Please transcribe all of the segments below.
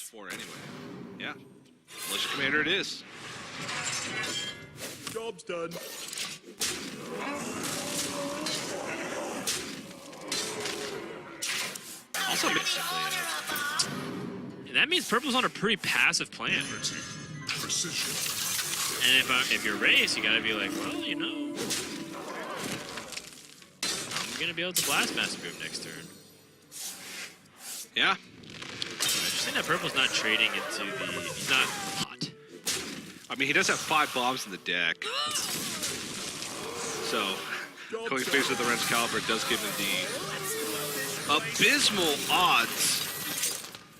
it's for anyway. Yeah. Militia Commander it is. Job's done. Also, and that means purple's on a pretty passive plan. Precision. And if you're Rase, you gotta be like, well, you know, I'm gonna be able to blast Master Move next turn. Yeah. Interesting that purple's not trading into the. He's not hot. I mean, he does have 5 bombs in the deck. So, going face with the Wrench Caliber does give him the abysmal odds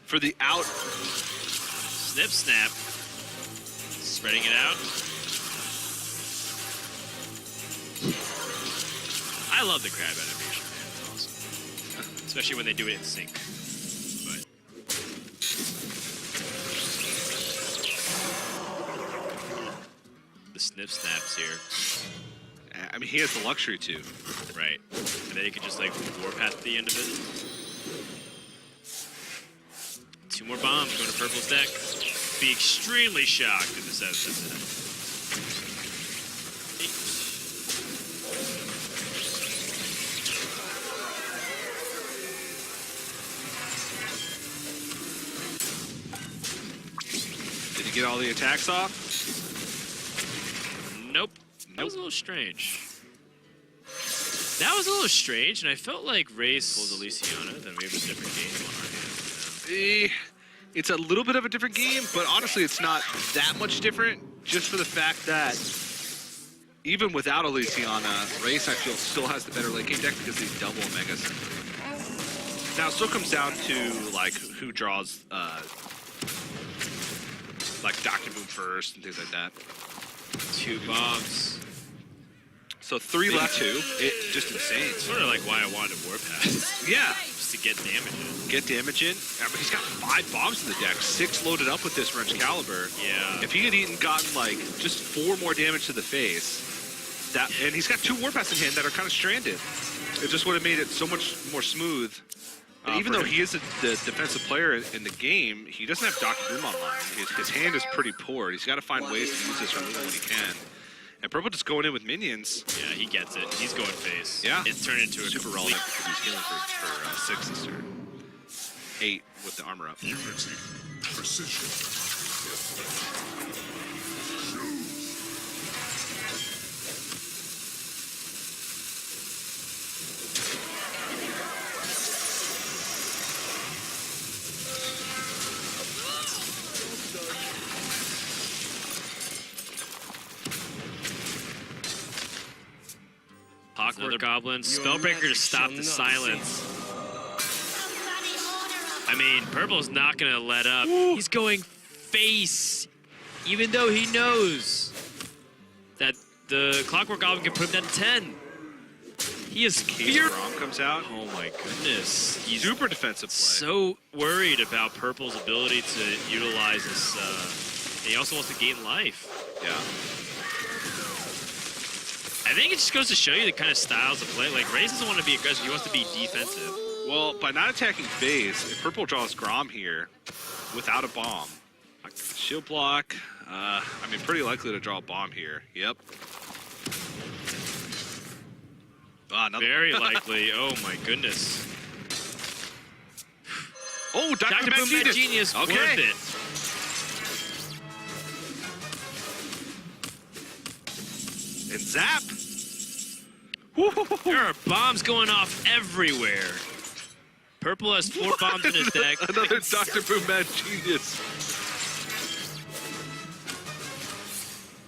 for the out. Snip, snap. Spreading it out. I love the crab animation, man. It's awesome. Especially when they do it in sync. But the snip snaps here. I mean, he has the luxury to. Right. And then you can just like warpath at the end of it. 2 more bombs going to purple's deck. Be extremely shocked if this has this in it. 8. Did he get all the attacks off? Nope. That was a little strange. That was a little strange, and I felt like Rase pulled Elysiana, then maybe it was a different game on our hand. It's a little bit of a different game, but honestly, it's not that much different, just for the fact that even without Elysiana, Rase, I feel, still has the better late game deck because they double Omegas. Now, it still comes down to, like, who draws, like, Dr. Boom first and things like that. 2 bombs. So 3 left. 2. Just insane. Sort of like why I wanted warpath. Yeah. Just to get damage in. Get damage in. I mean, he's got 5 bombs in the deck, 6 loaded up with this Wrench Caliber. Yeah. If he had gotten like just 4 more damage to the face, and he's got 2 warpaths in hand that are kind of stranded. It just would have made it so much more smooth. Even though he is the defensive player in the game, he doesn't have Dr. Boom online. His hand is pretty poor. He's got to find ways to use this removal when he can. And purple just going in with minions. Yeah, he gets it. He's going face. Yeah. It's turned into a super relevant because he's healing for 6 this turn. 8 with the armor up. Unity. Precision. Another goblin. Spellbreaker to stop the silence. I mean, purple's not going to let up. Ooh. He's going face, even though he knows that the Clockwork Goblin can put him down to 10. He is feared. Rom comes out. Oh my goodness. He's super defensive play. So worried about purple's ability to utilize this. He also wants to gain life. Yeah. I think it just goes to show you the kind of styles of play. Like, Rase doesn't want to be aggressive, he wants to be defensive. Well, by not attacking base, if purple draws Grom here without a bomb, shield block, I mean, pretty likely to draw a bomb here. Yep. Very likely. Oh my goodness. Oh, Dr. Boom Genius. Okay. Worth it. And zap. There are bombs going off everywhere. Purple has 4 bombs in his deck. Another Dr. Boom Mad Genius.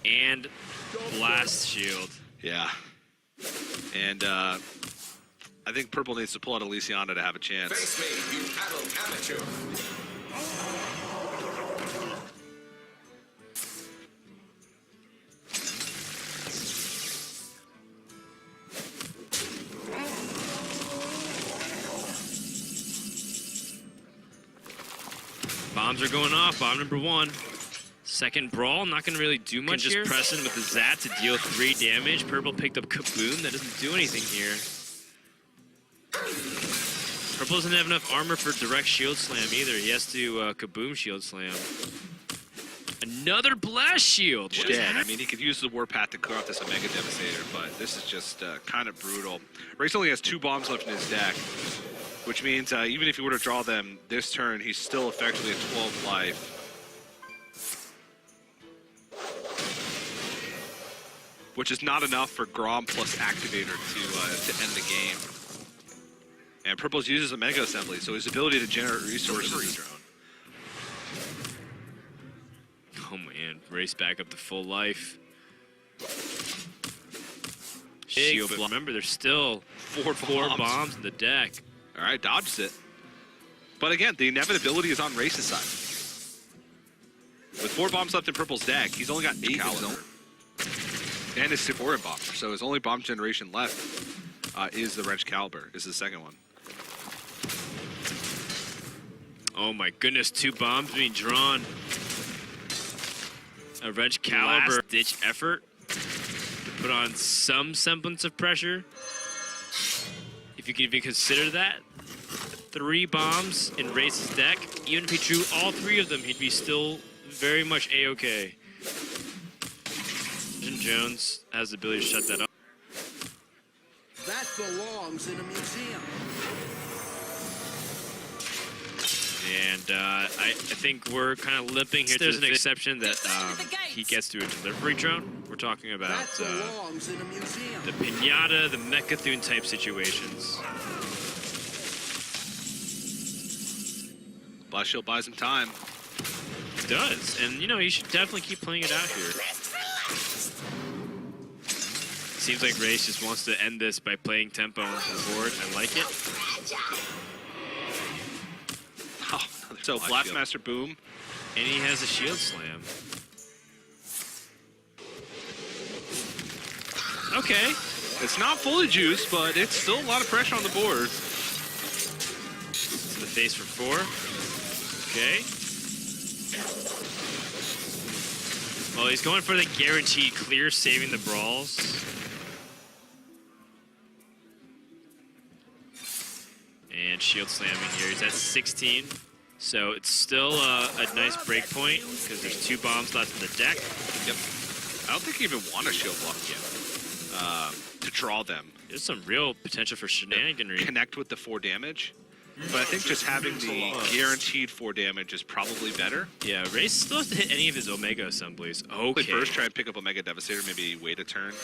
And Blast Shield. Yeah. And I think purple needs to pull out Elysiana to have a chance. Face me, you adult amateur. Bombs are going off. Bomb number 1. Second brawl, not going to really do much here. Just press in with the Zat to deal 3 damage. Purple picked up Kaboom. That doesn't do anything here. Purple doesn't have enough armor for direct shield slam either. He has to kaboom shield slam. Another blast shield. What is Dead. that? I mean, he could use the Warpath to clear off this Omega Devastator, but this is just kind of brutal. Rase only has 2 bombs left in his deck, which means even if he were to draw them this turn, he's still effectively at 12 life. Which is not enough for Grom plus Activator to end the game. And Purple's uses Omega Assembly, so his ability to generate resources. Oh man, Race back up to full life. Shield block. Remember, there's still four bombs in the deck. All right, dodges it. But again, the inevitability is on Race's side. With 4 bombs left in Purple's deck, he's only got 8 in his own. And his Siforan bomber. So his only bomb generation left is the Wrench Caliber, is the second one. Oh my goodness, 2 bombs being drawn. A Wrench Caliber ditch effort to put on some semblance of pressure. If you can even consider that. 3 bombs in Race's deck. Even if he drew all 3 of them, he'd be still very much A-okay. Jim Jones has the ability to shut that up. That belongs in a museum. And I think we're kind of limping here. There's an exception that he gets to a delivery drone. We're talking about That belongs in a museum. the Pinata, the Mechathune type situations. Blast Shield buys him time. It does, and you know, he should definitely keep playing it out here. Seems like Race just wants to end this by playing tempo on the board. I like it. Oh, so Blastmaster Boom. And he has a shield slam. Okay. It's not fully juiced, but it's still a lot of pressure on the board. It's the face for 4. Okay. Well, he's going for the guaranteed clear, saving the brawls. And shield slamming here. He's at 16. So it's still a nice break point because there's 2 bombs left in the deck. Yep. I don't think he even want a shield block yet to draw them. There's some real potential for shenaniganry. Connect with the 4 damage. But I think just having the guaranteed 4 damage is probably better. Yeah, Race still has to hit any of his Omega assemblies. Okay. First, try and pick up Omega Devastator, maybe wait a turn.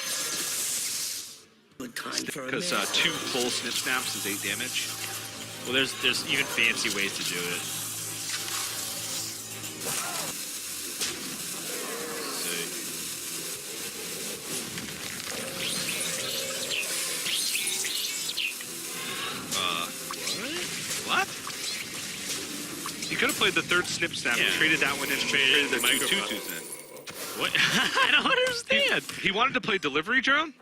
Because 2 full snip snaps is 8 damage. Well, there's even fancy ways to do it. What? You could have played the 3rd snip snap and traded that one in and traded the 2 tutus in. What? I don't understand. He wanted to play Delivery Drone?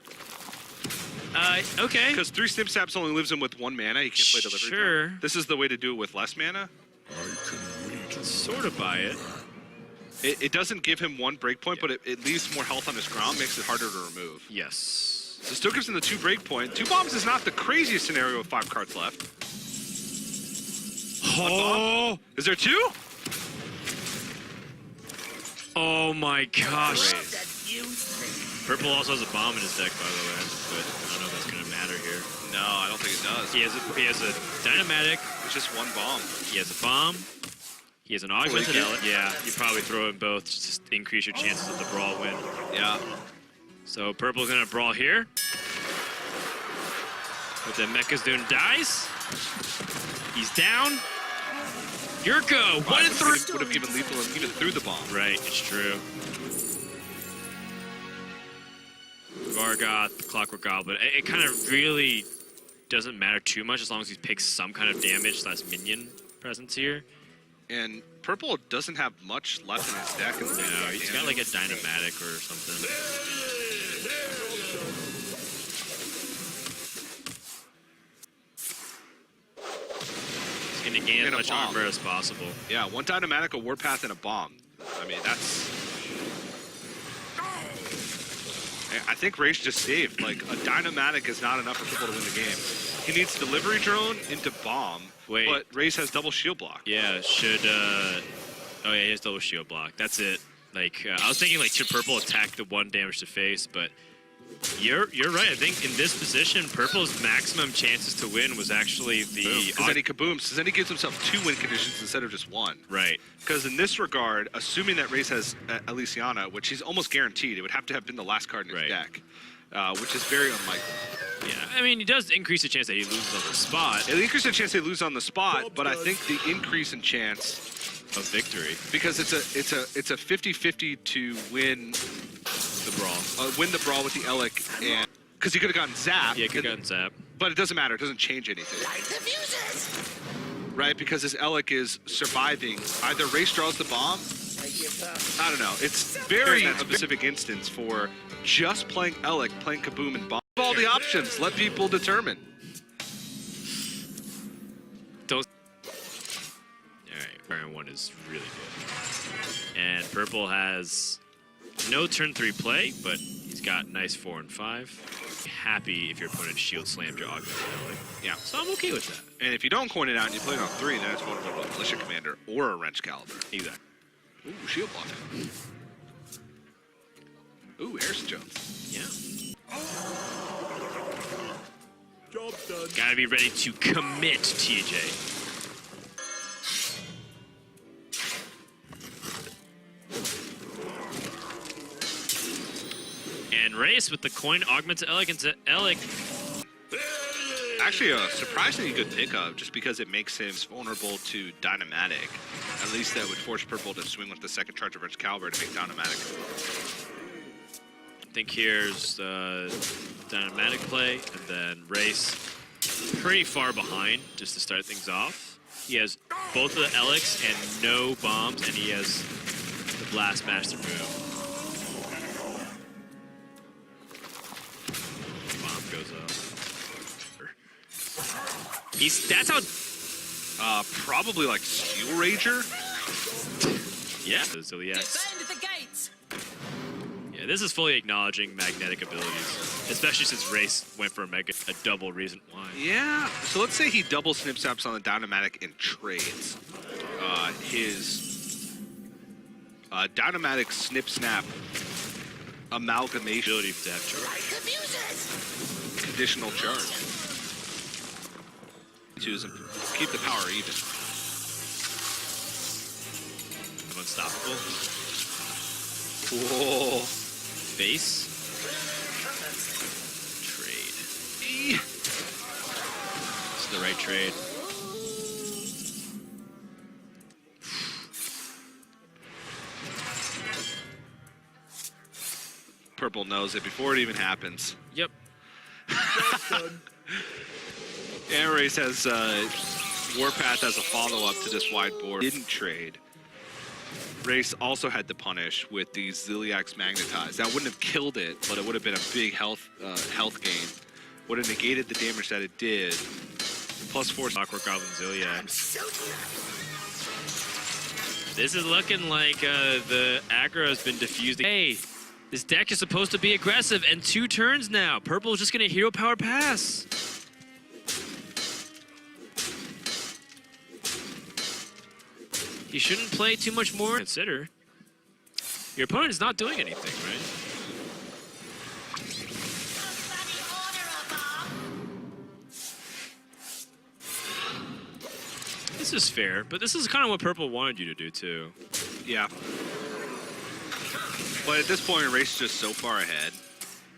Okay. Because 3 snip snaps only lives him with 1 mana. He can't play Delivery Sure. Drone. This is the way to do it with less mana. I can sort of buy it. It doesn't give him 1 breakpoint, but it leaves more health on his ground, makes it harder to remove. Yes. So still gives him the 2 breakpoint. 2 bombs is not the craziest scenario with 5 cards left. Oh! Is there 2? Oh my gosh. Raise. Purple also has a bomb in his deck, by the way, but I don't know if that's going to matter here. No, I don't think it does. He has a Dynamatic. It's just 1 bomb. He has a bomb. He has an Augmented Element. Yeah, you probably throw in both just to increase your chances of the brawl win. Yeah. So Purple's going to brawl here. But then Mecha's doing dies. He's down. Yurko, 1 and 3. Would have given lethal even through the bomb. Right, it's true. Vargoth, the Clockwork Goblin. It kind of really doesn't matter too much as long as he picks some kind of damage / minion presence here. And Purple doesn't have much left in his deck. No, he's got like a Dynamatic or something. He's going to gain as much armor as possible. Yeah, 1 Dynamatic, a Warpath, and a bomb. I mean, that's... I think Rase just saved. Like, a Dynamatic is not enough for Purple to win the game. He needs delivery drone into bomb. Wait. But Rase has double shield block. Yeah, should, oh yeah, he has double shield block. That's it. Like, I was thinking like should purple attack the 1 damage to face, but you're right. I think in this position, purple's maximum chances to win was actually the... Because then he kabooms, so then he gives himself 2 win conditions instead of just 1. Right. Because in this regard, assuming that Rase has Elysiana, which he's almost guaranteed, it would have to have been the last card in his deck, which is very unlikely. Yeah, I mean, he does increase the chance that he loses on the spot. It increases the chance they lose on the spot, but I think the increase in chance of victory, because it's a 50-50 to win the brawl. Win the brawl with the Elec, and because he could have gotten zapped. Yeah, he could have gotten zapped. But it doesn't matter. It doesn't change anything. Light the fuses! Right, because his Elec is surviving. Either Rase draws the bomb. I don't know. It's very specific instance for just playing Elec, playing Kaboom, and bomb. All the options. Let people determine. Don't. All right, Baron 1 is really good. And purple has no turn 3 play, but he's got nice 4 and 5. Happy if your opponent shield slammed your augmented Elec. Yeah, so I'm okay with that. And if you don't coin it out and you play it on 3, then it's vulnerable to a Militia Commander or a Wrench Caliber. Exactly. Ooh, shield block. Ooh, Harrison Jones. Yeah. Job done. Gotta be ready to commit, TJ. And Rase with the coin augmented Elec into Elec. Actually, a surprisingly good pickup, just because it makes him vulnerable to Dynamatic. At least that would force purple to swing with the second charge of Wrench Caliber to make Dynamatic. I think here's Dynamatic play, and then Rase pretty far behind just to start things off. He has both of the Elecs and no bombs, and he has the Blast Master move. Bomb goes up. That's how... probably like Steel Rager? Yeah, the Ziliax. Defend the gates! Yeah, this is fully acknowledging magnetic abilities, especially since Rase went for a double reason why. Yeah, so let's say he double snip snaps on the Dynamatic and trades. His Dynamatic snip snap amalgamation Ability to have charge. Light the fuses! conditional charge. To keep the power even. Unstoppable. Whoa. Base. Trade. This is the right trade. Purple knows it before it even happens. Yep. And Rase has Warpath as a follow-up to this wide board. Didn't trade. Rase also had to punish with the Ziliax Magnetize. That wouldn't have killed it, but it would have been a big health gain. Would have negated the damage that it did. +4 Clockwork Goblin Ziliax. This is looking like the aggro has been diffused. Hey, this deck is supposed to be aggressive, and 2 turns now. Purple is just going to hero power pass. You shouldn't play too much more. Consider. Your opponent is not doing anything, right? This is fair, but this is kind of what Purple wanted you to do too. Yeah. But at this point, Rase is just so far ahead.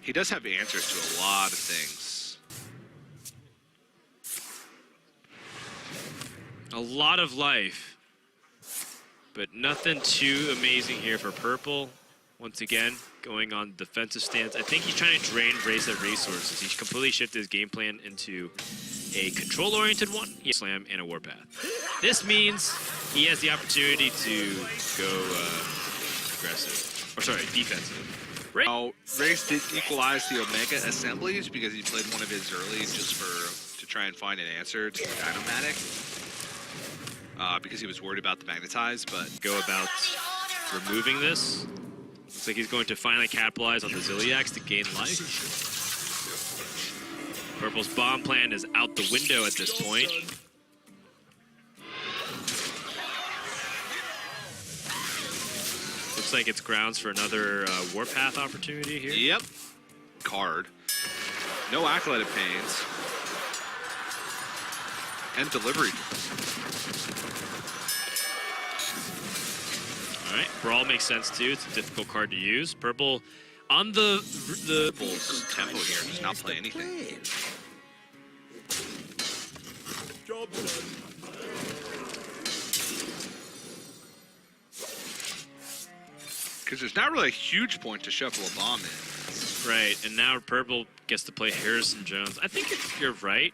He does have answers to a lot of things. A lot of life. But nothing too amazing here for Purple. Once again, going on defensive stance. I think he's trying to drain Rase of resources. He completely shifted his game plan into a control-oriented one. He has a slam and a warpath. This means he has the opportunity to go aggressive. Or sorry, defensive. Rase did equalize the Omega assemblies because he played one of his early just to try and find an answer to Dynamatic. Because he was worried about the Magnetize, but go about removing this. Looks like he's going to finally capitalize on the Ziliax to gain life. Purple's bomb plan is out the window at this point. Looks like it's grounds for another Warpath opportunity here. Yep. Card. No Acolyte of Pains. And delivery. All right, Brawl makes sense too. It's a difficult card to use. Purple on the Purple's tempo here does not play anything. Job done. Because there's not really a huge point to shuffle a bomb in. right, and now Purple gets to play Harrison Jones. I think you're right.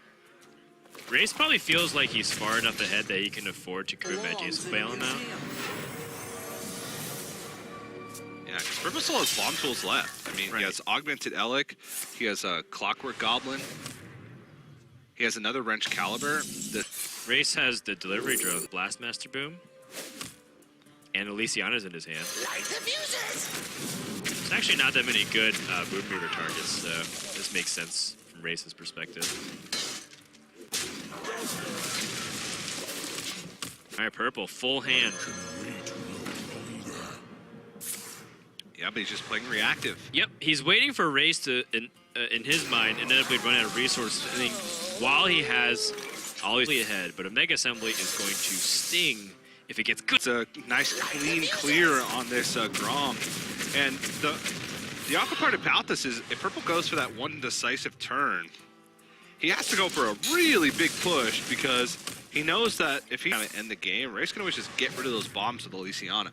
Rase probably feels like he's far enough ahead that he can afford to crew Mad Jason bail him out. Yeah, because Purple still has bomb tools left. I mean, Right. he has Augmented Elec, he has a Clockwork Goblin, he has another Wrench Caliber. Rase has the delivery drone, Blastmaster Boom, and Elysiana's in his hand. Light the fuses! There's actually not that many good Boom Reader targets, so this makes sense from Race's perspective. All right, Purple, full hand. Yeah, but he's just playing reactive. Yep, he's waiting for Race to, in his mind, inevitably run out of resources. I think while he has always ahead, but a Mega Assembly is going to sting if it gets good. It's a nice clean clear on this Grom. And the awkward part about this is if Purple goes for that one decisive turn, he has to go for a really big push because he knows that if he kind of end the game, Race can always just get rid of those bombs with Elysiana.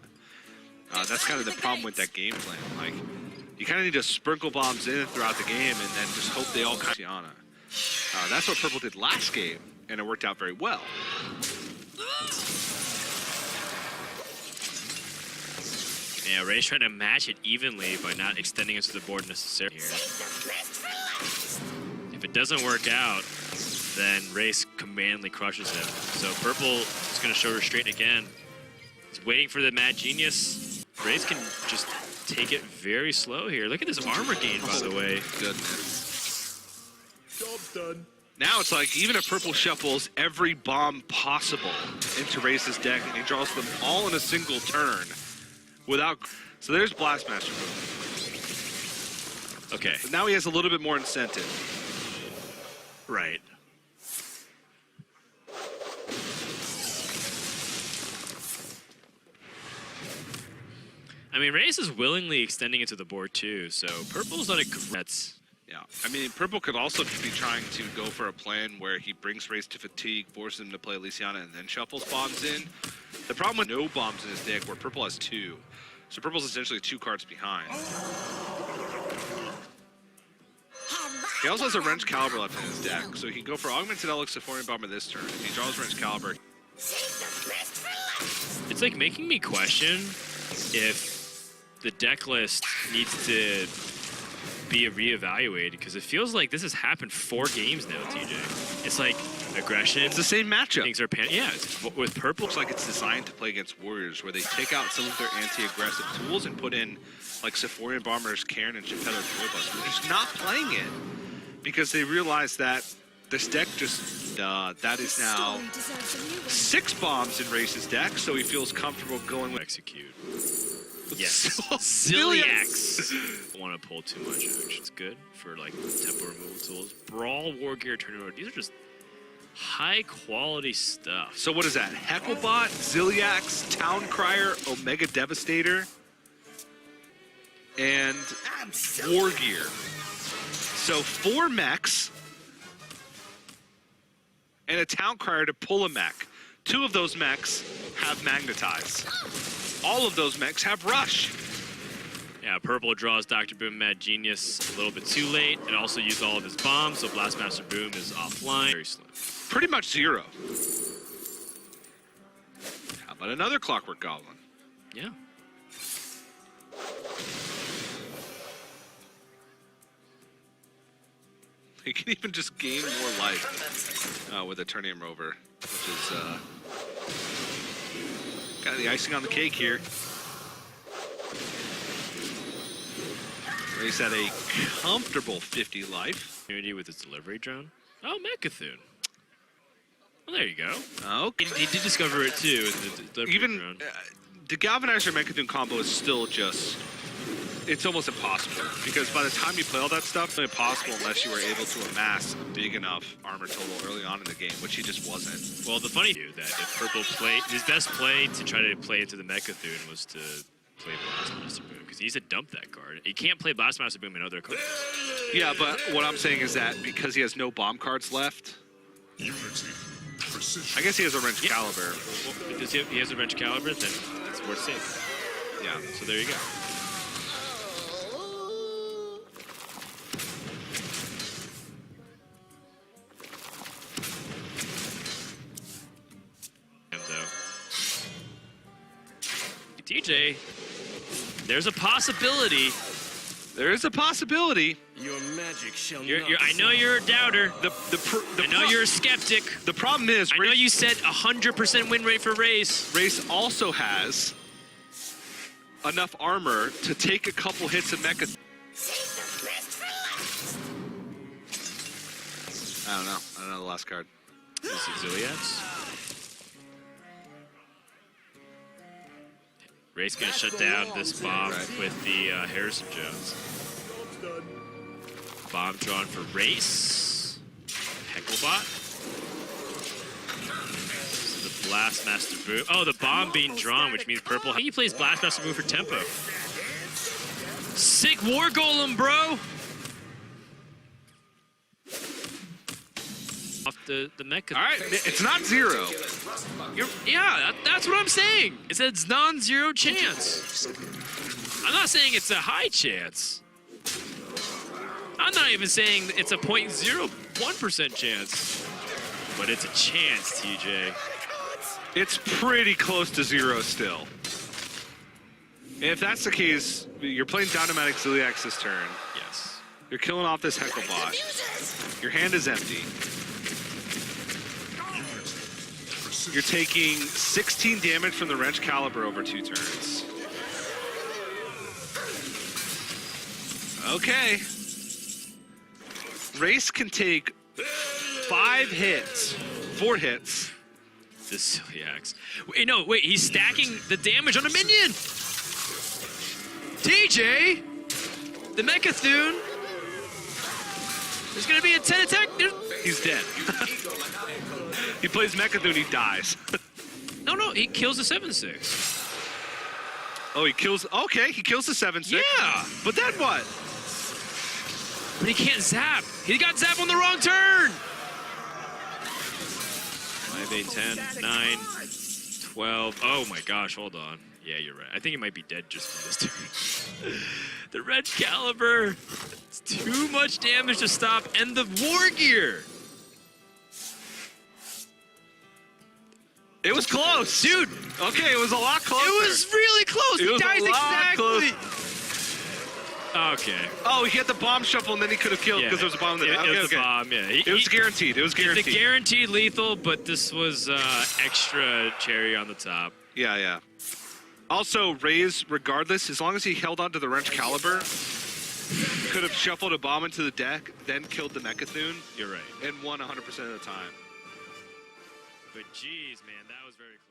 That's kind of the problem with that game plan. Like, you kind of need to sprinkle bombs in throughout the game and then just hope they all come to Elysiana. That's what Purple did last game, and it worked out very well. Yeah, Ray's trying to match it evenly by not extending it to the board necessarily here. If it doesn't work out, then Race commandingly crushes him. So Purple is going to show restraint again. He's waiting for the Mad Genius. Race can just take it very slow here. Look at this armor gain, by the way. Goodness. Job's done. Now it's like even if Purple shuffles every bomb possible into Race's deck and he draws them all in a single turn without... So there's Blastmaster Boom. Okay, But now he has a little bit more incentive. right. I mean, Race is willingly extending it to the board too, so Purple's not a... That's... Yeah, I mean, Purple could also be trying to go for a plan where he brings Race to fatigue, forces him to play Elysiana, and then shuffles bombs in. The problem with no bombs in his deck, where Purple has two. So Purple's essentially 2 cards behind. He also has a Wrench Caliber left in his deck, so he can go for Augmented Elec Sephorian Bomber this turn. If he draws Wrench Caliber, It's like making me question if the deck list needs to be reevaluated, because it feels like this has happened 4 games now, TJ. It's like aggression. it's the same matchup. Things are yeah, it's, with Purple. Looks like it's designed to play against Warriors, where they take out some of their anti-aggressive tools and put in like Sephorian Bombers, Cairn, and Chippeller Toy Bus. They're just not playing it because they realize that this deck just that is now 6 bombs in Race's deck, so he feels comfortable going with Execute. Yes. Zilliax. Zilliax. Don't want to pull too much action. It's good for like tempo removal tools. Brawl, War Gear, Turnover. These are just high quality stuff. So what is that? Hecklebot, Zilliax, Town Crier, Omega Devastator, and War Gear. So 4 mechs and a Town Crier to pull a mech. 2 of those mechs have Magnetize. All of those mechs have Rush. Yeah, Purple draws Dr. Boom Mad Genius a little bit too late. It also used all of his bombs, so Blastmaster Boom is offline. Very slow. Pretty much 0. How about another Clockwork Goblin? Yeah. He can even just gain more life with Eternium Rover, which is kind of the icing on the cake here. Rase at a comfortable 50 life. Community with his delivery drone. Oh, Mechathune. Well, there you go. Okay. He did discover it too. In the delivery Even drone. the Galvanizer Mechathune combo is still just, it's almost impossible. Because by the time you play all that stuff, it's impossible unless you were able to amass a big enough armor total early on in the game, which he just wasn't. Well, the funny thing is that if Purple played, his best play to try to play into the Mechathune was to play Blastmaster Boom, because he needs to dump that card. He can't play Blastmaster Boom in other cards. Yeah, but what I'm saying is that because he has no bomb cards left, Unity. Precision. I guess he has a Wrench Caliber. Well, does he has a Wrench Caliber, then it's worth saving. Yeah. So there you go. TJ, there's a possibility. There is a possibility. Your magic shall I know you're a doubter. I know you're a skeptic. The problem is, I know you said 100% win rate for Rase. Rase also has enough armor to take a couple hits of Mecha. Save the best for last. I don't know the last card. Is it Ziliax? Ray's gonna shut down this bomb with the Harrison Jones. Bomb drawn for Race. Hecklebot. So the Blastmaster Boom. Oh, the bomb being drawn, which means purple. He plays Blastmaster Boom for tempo. Sick War Golem, bro! Off the Mecha. All right, it's not 0. That's what I'm saying. It's a non-zero chance. I'm not saying it's a high chance. I'm not even saying it's a 0.01% chance. But it's a chance, TJ. It's pretty close to 0 still. If that's the case, you're playing Dynamatic Ziliax this turn. Yes. You're killing off this Hecklebot. Your hand is empty. You're taking 16 damage from the Wrench Caliber over 2 turns. Okay. Rase can take 4 hits. The Celiacs. Wait, he's stacking the damage on a minion! TJ! The Mechathune! There's gonna be a 10 attack. He's dead. He plays Mechathune, he dies. No, he kills the 7/6. Oh, he kills. Okay, he kills the 7/6. Yeah! But then what? But he can't zap. He got zap on the wrong turn! 5, 8, 10, 9, 12. Oh my gosh, hold on. Yeah, you're right. I think he might be dead just from this turn. The Red Caliber. It's too much damage to stop. And the War Gear. It was close. Dude. Okay, it was a lot closer. It was really close. It He was a dies lot exactly. Okay. Oh, he had the bomb shuffle and then he could have killed because there was a bomb there. It was the bomb, yeah. It was guaranteed. It was guaranteed. It's a guaranteed lethal, but this was extra cherry on the top. Yeah, yeah. Also, Rase, regardless, as long as he held on to the Wrench Caliber, could have shuffled a bomb into the deck, then killed the Mechathune, You're right. and won 100% of the time. But geez, man, that was very close.